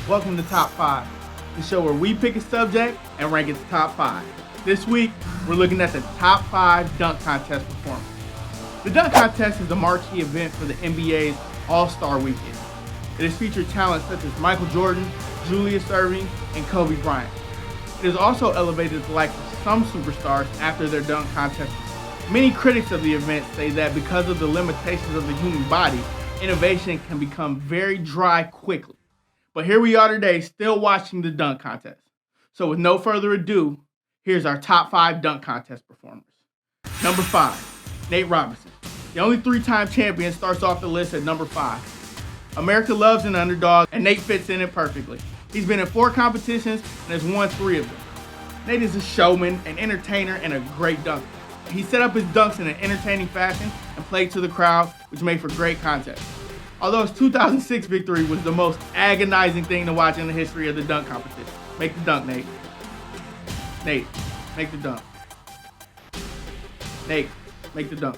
Welcome to Top 5, the show where we pick a subject and rank its top 5. This week, we're looking at the top 5 dunk contest performers. The dunk contest is the marquee event for the NBA's All-Star Weekend. It has featured talent such as Michael Jordan, Julius Erving, and Kobe Bryant. It has also elevated the likes of some superstars after their dunk contest. Many critics of the event say that because of the limitations of the human body, innovation can become very dry quickly. But here we are today, still watching the dunk contest. So with no further ado, here's our top 5 dunk contest performers. Number 5, Nate Robinson. The only 3-time champion starts off the list at number 5. America loves an underdog, and Nate fits in it perfectly. He's been in 4 competitions and has won 3 of them. Nate is a showman, an entertainer, and a great dunker. He set up his dunks in an entertaining fashion and played to the crowd, which made for great contests. Although his 2006 victory was the most agonizing thing to watch in the history of the dunk competition. Make the dunk, Nate. Nate, make the dunk. Nate, make the dunk.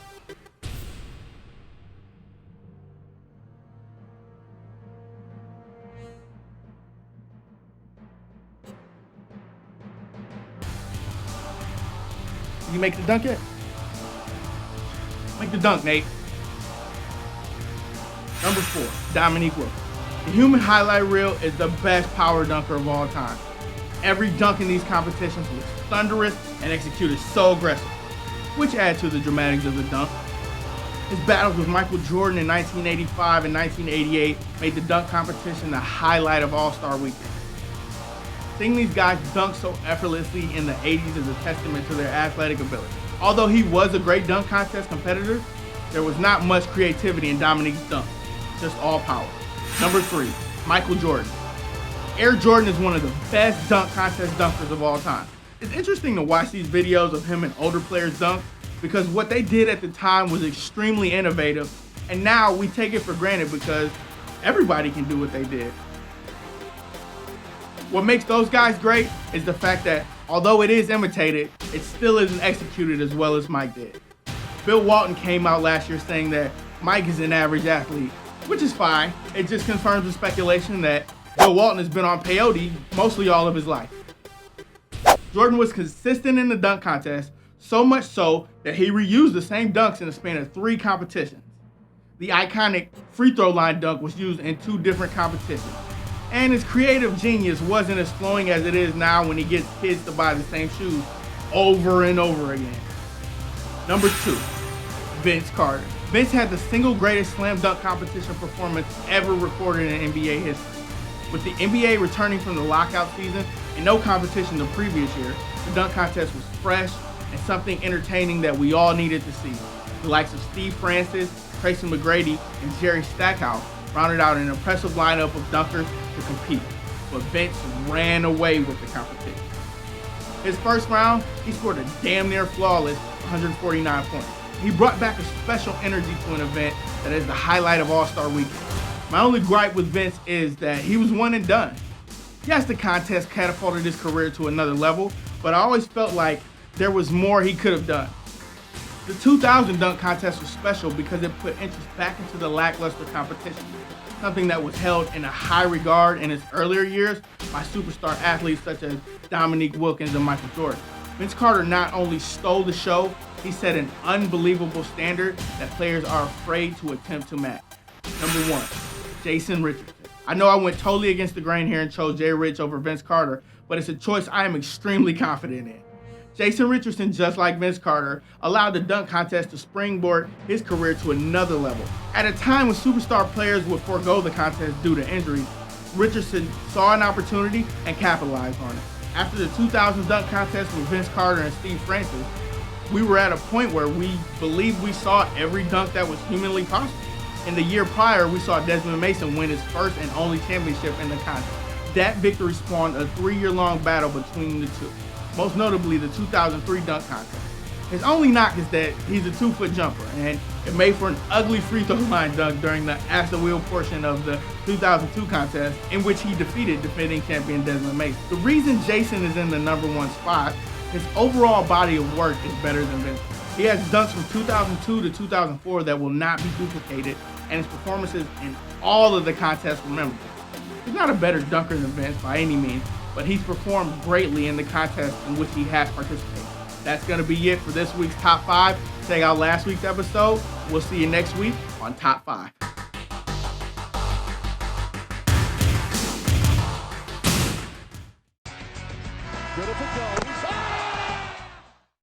Did you make the dunk yet? Make the dunk, Nate. Number 4, Dominique Wilkins. The human highlight reel is the best power dunker of all time. Every dunk in these competitions was thunderous and executed so aggressive, which adds to the dramatics of the dunk. His battles with Michael Jordan in 1985 and 1988 made the dunk competition the highlight of All-Star Weekend. Seeing these guys dunk so effortlessly in the 80s is a testament to their athletic ability. Although he was a great dunk contest competitor, there was not much creativity in Dominique's dunk, just all power. Number 3, Michael Jordan. Air Jordan is one of the best dunk contest dunkers of all time. It's interesting to watch these videos of him and older players dunk because what they did at the time was extremely innovative, and now we take it for granted because everybody can do what they did. What makes those guys great is the fact that although it is imitated, it still isn't executed as well as Mike did. Bill Walton came out last year saying that Mike is an average athlete, which is fine. It just confirms the speculation that Bill Walton has been on peyote mostly all of his life. Jordan was consistent in the dunk contest, so much so that he reused the same dunks in the span of 3 competitions. The iconic free throw line dunk was used in 2 different competitions. And his creative genius wasn't as flowing as it is now when he gets kids to buy the same shoes over and over again. Number 2, Vince Carter. Vince had the single greatest slam dunk competition performance ever recorded in NBA history. With the NBA returning from the lockout season and no competition the previous year, the dunk contest was fresh and something entertaining that we all needed to see. The likes of Steve Francis, Tracy McGrady, and Jerry Stackhouse rounded out an impressive lineup of dunkers to compete, but Vince ran away with the competition. His first round, he scored a damn near flawless 149 points. He brought back a special energy to an event that is the highlight of All-Star Weekend. My only gripe with Vince is that he was one and done. Yes, the contest catapulted his career to another level, but I always felt like there was more he could have done. The 2000 dunk contest was special because it put interest back into the lackluster competition, something that was held in a high regard in its earlier years by superstar athletes such as Dominique Wilkins and Michael Jordan. Vince Carter not only stole the show, he set an unbelievable standard that players are afraid to attempt to match. Number 1, Jason Richardson. I know I went totally against the grain here and chose Jay Rich over Vince Carter, but it's a choice I am extremely confident in. Jason Richardson, just like Vince Carter, allowed the dunk contest to springboard his career to another level. At a time when superstar players would forego the contest due to injuries, Richardson saw an opportunity and capitalized on it. After the 2000 dunk contest with Vince Carter and Steve Francis, we were at a point where we believed we saw every dunk that was humanly possible. In the year prior, we saw Desmond Mason win his first and only championship in the contest. That victory spawned a 3-year-long battle between the two, most notably the 2003 dunk contest. His only knock is that he's a 2-foot jumper, and it made for an ugly free throw line dunk during the after wheel portion of the 2002 contest, in which he defeated defending champion Desmond Mason. The reason Jason is in the number 1 spot, his overall body of work is better than Vince. He has dunks from 2002 to 2004 that will not be duplicated, and his performances in all of the contests were memorable. He's not a better dunker than Vince by any means, but he's performed greatly in the contest in which he has participated. That's going to be it for this week's Top 5. Check out last week's episode. We'll see you next week on Top 5. Good if it goes.